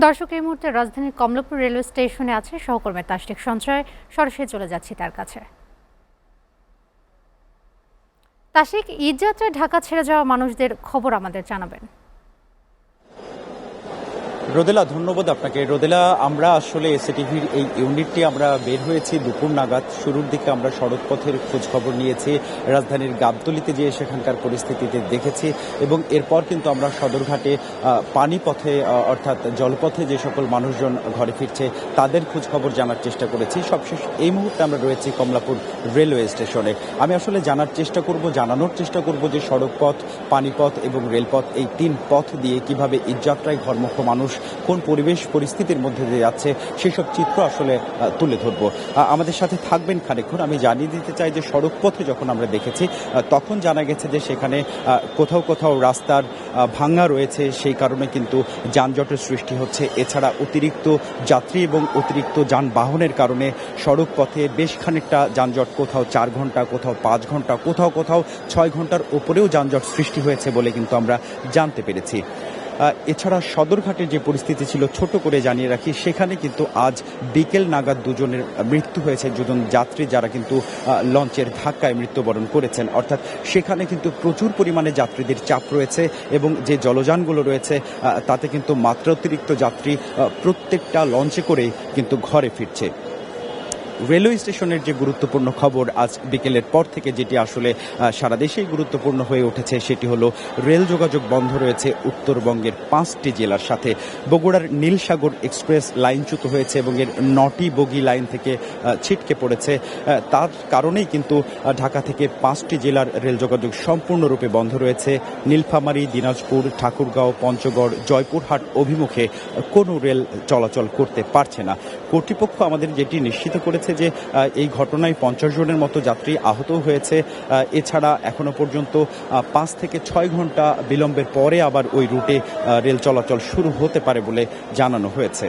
দর্শক, এই মুহূর্তে রাজধানীর কমলাপুর রেলওয়ে স্টেশনে আছে সহকর্মী তাসটিক সঞ্চয়। সরাসরি চলে যাচ্ছি তার কাছে। তাসটিক, ঈদ যাত্রায় ঢাকা ছেড়ে যাওয়া মানুষদের খবর আমাদের জানাবেন। রোদেলা, ধন্যবাদ আপনাকে। রোদেলা, আমরা আসলে এসএটিভির এই ইউনিটটি আমরা বের হয়েছি দুপুর নাগাদ। শুরুর দিকে আমরা সড়ক পথের খোঁজ খবর নিয়েছি, রাজধানীর গাবতলীতে যেয়ে সেখানকার পরিস্থিতিতে দেখেছি এবং এরপর কিন্তু আমরা সদরঘাটে পানিপথে অর্থাৎ জলপথে যে সকল মানুষজন ঘরে ফিরছে তাদের খোঁজ খবর জানার চেষ্টা করেছি। সবশেষ এই মুহূর্তে আমরা রয়েছি কমলাপুর রেলওয়ে স্টেশনে। আমি আসলে জানানোর চেষ্টা করব যে সড়ক পথ, পানিপথ এবং রেলপথ, এই তিন পথ দিয়ে কিভাবে ঈদযাত্রায় ঘরমুখ মানুষ কোন পরিবেশ পরিস্থিতির মধ্যে দিয়ে যাচ্ছে সেসব চিত্র আসলে তুলে ধরবো। আমাদের সাথে থাকবেন খানিকক্ষণ। আমি জানিয়ে দিতে চাই যে সড়ক পথে যখন আমরা দেখেছি তখন জানা গেছে যে সেখানে কোথাও কোথাও রাস্তার ভাঙা রয়েছে, সেই কারণে কিন্তু যানজটের সৃষ্টি হচ্ছে। এছাড়া অতিরিক্ত যাত্রী এবং অতিরিক্ত যানবাহনের কারণে সড়ক পথে বেশ খানিকটা যানজট, কোথাও 4 ঘন্টা, কোথাও 5 ঘন্টা, কোথাও 6 ঘন্টার উপরেও যানজট সৃষ্টি হয়েছে বলে কিন্তু আমরা জানতে পেরেছি। এছাড়া সদরঘাটের যে পরিস্থিতি ছিল, ছোট করে জানিয়ে রাখি, সেখানে কিন্তু আজ বিকেল নাগাদ দুজনের মৃত্যু হয়েছে। দুজন যাত্রী যারা কিন্তু লঞ্চের ধাক্কায় মৃত্যুবরণ করেছেন। অর্থাৎ সেখানে কিন্তু প্রচুর পরিমাণে যাত্রীদের চাপ রয়েছে এবং যে জলযানগুলো রয়েছে তাতে কিন্তু মাত্রাতিরিক্ত যাত্রী প্রত্যেকটা লঞ্চে করেই কিন্তু ঘরে ফিরছে। রেলওয়ে স্টেশনের যে গুরুত্বপূর্ণ খবর আজ বিকেলের পর থেকে, যেটি আসলে সারা দেশেই গুরুত্বপূর্ণ হয়ে উঠেছে, সেটি হলো রেল যোগাযোগ বন্ধ রয়েছে উত্তরবঙ্গের 5টি জেলার সাথে। বগুড়ার নীলসাগর এক্সপ্রেস লাইনচ্যুত হয়েছে এবং এর 9টি বগি লাইন থেকে ছিটকে পড়েছে। তার কারণেই কিন্তু ঢাকা থেকে 5টি জেলার রেল যোগাযোগ সম্পূর্ণরূপে বন্ধ রয়েছে। নীলফামারী, দিনাজপুর, ঠাকুরগাঁও, পঞ্চগড়, জয়পুরহাট অভিমুখে কোনো রেল চলাচল করতে পারছে না। কর্তৃপক্ষ আমাদের যেটি নিশ্চিত করেছে যে এই ঘটনায় 50 জনের মতো যাত্রী আহত হয়েছে। এছাড়া এখনো পর্যন্ত 5 থেকে 6 ঘন্টা বিলম্বের পরে আবার ওই রুটে রেল চলাচল শুরু হতে পারে বলে জানানো হয়েছে।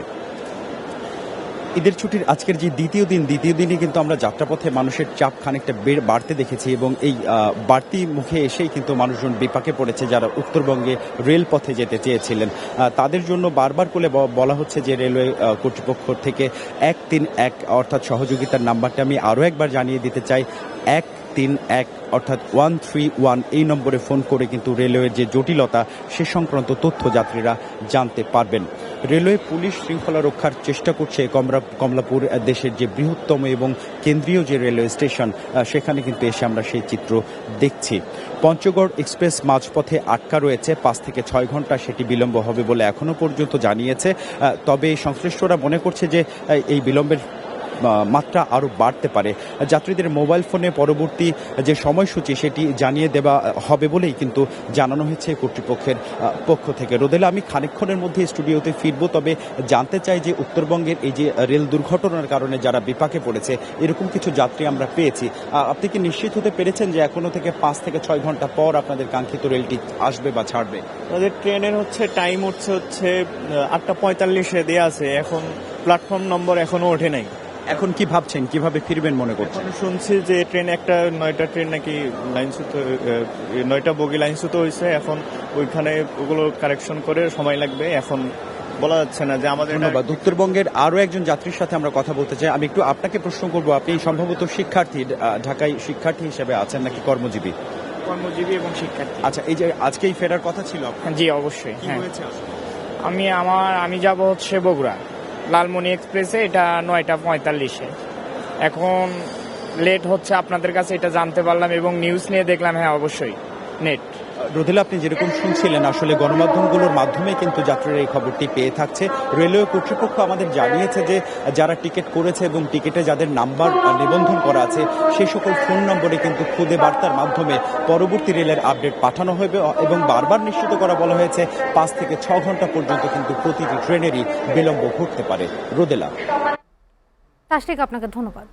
ঈদের ছুটির আজকের যে দ্বিতীয় দিনে কিন্তু আমরা যাত্রাপথে মানুষের চাপ খানিকটা বাড়তে দেখেছি এবং এই বাড়তি মুখে এসেই কিন্তু মানুষজন বিপাকে পড়েছে যারা উত্তরবঙ্গে রেলপথে যেতে চেয়েছিলেন। তাদের জন্য বারবার করে বলা হচ্ছে যে রেলওয়ে কর্তৃপক্ষ থেকে 131 অর্থাৎ সহযোগিতার নাম্বারটা আমি আরও একবার জানিয়ে দিতে চাই। 131 অর্থাৎ 131 এই নম্বরে ফোন করে কিন্তু রেলওয়ের যে জটিলতা সে সংক্রান্ত তথ্য যাত্রীরা জানতে পারবেন। রেলওয়ে পুলিশ শৃঙ্খলা রক্ষার চেষ্টা করছে। কমলাপুর দেশের যে বৃহত্তম এবং কেন্দ্রীয় যে রেলওয়ে স্টেশন, সেখানে কিন্তু এসে আমরা সেই চিত্র দেখছি। পঞ্চগড় এক্সপ্রেস মাঝপথে আটকা রয়েছে, 5 থেকে 6 ঘন্টা সেটি বিলম্ব হবে বলে এখনো পর্যন্ত জানিয়েছে। তবে সংশ্লিষ্টরা মনে করছে যে এই বিলম্বের মাত্রা আরও বাড়তে পারে। যাত্রীদের মোবাইল ফোনে পরবর্তী যে সময়সূচি সেটি জানিয়ে দেওয়া হবে বলেই কিন্তু জানানো হয়েছে কর্তৃপক্ষের পক্ষ থেকে। রোদেলা, আমি খানিকক্ষণের মধ্যে স্টুডিওতে ফিরবো, তবে জানতে চাই যে উত্তরবঙ্গের এই যে রেল দুর্ঘটনার কারণে যারা বিপাকে পড়েছে এরকম কিছু যাত্রী আমরা পেয়েছি। আপনি কি নিশ্চিত হতে পেরেছেন যে এখনো থেকে 5 থেকে 6 ঘন্টা পর আপনাদের কাঙ্ক্ষিত রেলটি আসবে বা ছাড়বে? আমাদের ট্রেনের টাইম হচ্ছে 8:45 দেওয়া আছে, এখন প্ল্যাটফর্ম নম্বর এখনো ওঠে নাই। এখন কি ভাবছেন, কিভাবে ফিরবেন মনে করছেন? শুনছি যে ট্রেন 9টা ট্রেন নাকি লাইনচ্যুত, 9টা বগি লাইনচ্যুত হয়েছে। এখন ওইখানে ওগুলো কারেকশন করে সময় লাগবে, এখন বলা যাচ্ছে না যে আমাদের। ধন্যবাদ। উত্তরবঙ্গের আরও একজন যাত্রীর সাথে আমরা কথা বলতে চাই। আমি একটু আপনাকে প্রশ্ন করবো, আপনি সম্ভবত শিক্ষার্থী, ঢাকায় শিক্ষার্থী হিসেবে আছেন নাকি কর্মজীবী? কর্মজীবী এবং শিক্ষার্থী। আচ্ছা, এই যে আজকেই ফেরার কথা ছিল? জি অবশ্যই। কি হয়েছে আসলে? আমি যাব বগুড়া লালমনি এক্সপ্রেসে, এটা 9:45। এখন লেট হচ্ছে, আপনাদের কাছে এটা জানতে পারলাম এবং নিউজ নিয়ে দেখলাম। হ্যাঁ অবশ্যই নেট। রোদেলা, আপনি যেরকম শুনছিলেন, আসলে গণমাধ্যমগুলোর মাধ্যমে কিন্তু যাত্রীরা এই খবরটি পেয়ে থাকছে। রেলওয়ে কর্তৃপক্ষ আমাদের জানিয়েছে যে যারা টিকিট করেছে এবং টিকিটে যাদের নাম্বার নিবন্ধন করা আছে সেই সকল ফোন নম্বরে কিন্তু খুদে বার্তার মাধ্যমে পরবর্তী রেলের আপডেট পাঠানো হবে এবং বারবার নিশ্চিত করা বলা হয়েছে 5 থেকে 6 ঘন্টা পর্যন্ত কিন্তু প্রতিটি ট্রেনেরই বিলম্ব ঘটতে পারে। রোদেলা, তাসটিক, আপনাকে ধন্যবাদ।